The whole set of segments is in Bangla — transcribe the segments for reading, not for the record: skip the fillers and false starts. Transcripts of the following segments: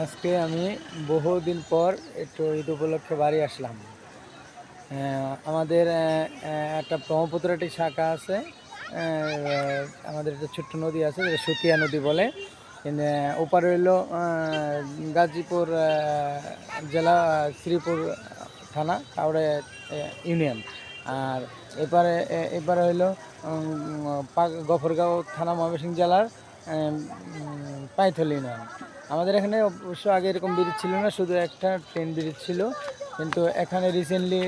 আজকে আমি বহুদিন পর একটু ঈদ উপলক্ষে বাড়ি আসলাম। আমাদের একটা ব্রহ্মপুত্র একটি শাখা আছে। আমাদের একটা ছোট্ট নদী আছে, যেটা সুতিয়া নদী বলে। ওপারে হইলো গাজীপুর জেলা, শ্রীপুর থানা, কাউড়ে ইউনিয়ন। আর এপারে হইলো গফরগাঁও থানা, ময়মনসিংহ জেলার পাইথল ইউনিয়ন। আমাদের এখানে অবশ্য আগে এরকম ব্রিজ ছিল না, শুধু একটা ট্রেন ব্রিজ ছিল। কিন্তু এখানে রিসেন্টলি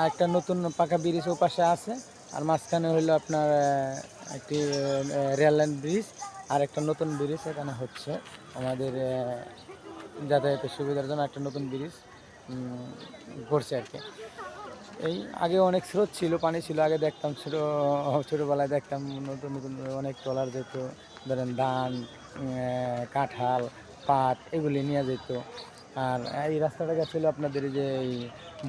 একটা নতুন পাকা ব্রিজ ও পাশে আছে। আর মাঝখানে হইলো আপনার একটি রেল লাইন ব্রিজ, আর একটা নতুন ব্রিজ এখানে হচ্ছে। আমাদের যাতায়াতের সুবিধার জন্য একটা নতুন ব্রিজ করছে আর কি। এই আগে অনেক স্রোত ছিল, পানি ছিল, আগে দেখতাম ছোটোবেলায় দেখতাম নতুন নতুন অনেক ট্রলার যেত, ধরেন ধান, কাঁঠাল, পাট এগুলি নিয়ে যেত। আর এই রাস্তাটা ছিল আপনাদের যে এই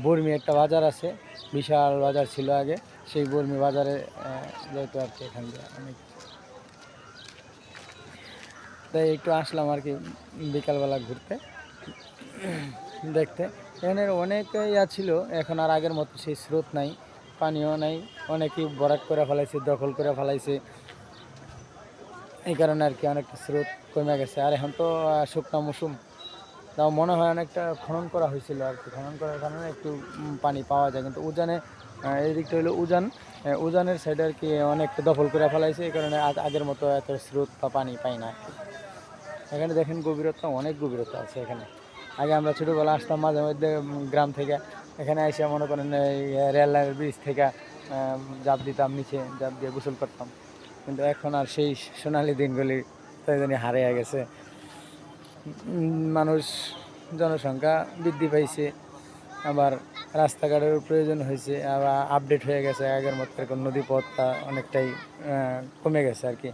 বর্মি একটা বাজার আছে, বিশাল বাজার ছিল আগে, সেই বর্মি বাজারে যেত আর কি। এখান দিয়ে অনেক, তাই একটু আসলাম আর কি বিকালবেলা ঘুরতে দেখতে। এখানে অনেক ছিল, এখন আর আগের মতো সেই স্রোত নাই, পানিও নাই, অনেকেই ভরাট করে ফেলাইছে, দখল করে ফেলাইছে। এই কারণে আর কি অনেকটা স্রোত কমে গেছে। আর এখন তো শুকনো মৌসুম, তাও মনে হয় অনেকটা খনন করা হয়েছিল আর কি। খনন করার কারণে একটু পানি পাওয়া যায়, কিন্তু উজানে এই দিকটা হলো উজান, উজানের সাইডে আর কি অনেক দখল করে ফেলাইছে। এই কারণে আগের মতো এত স্রোত বা পানি পাই না আর কি। এখানে দেখেন গভীরতা, অনেক গভীরতা আছে এখানে। আগে আমরা ছোটোবেলা আসতাম মাঝে মধ্যে গ্রাম থেকে, এখানে এসে মনে করেন এই রেল লাইনের ব্রিজ থেকে জাপ দিতাম, নিচে জাপ দিয়ে গোসল করতাম। কিন্তু এখন আর সেই সোনালি দিনগুলি তাই জানি হারিয়ে গেছে। মানুষ, জনসংখ্যা বৃদ্ধি পাইছে, আবার রাস্তাঘাটের প্রয়োজন হয়েছে, আবার আপডেট হয়ে গেছে। আগের মতো এরকম নদী পথটা অনেকটাই কমে গেছে আর কি।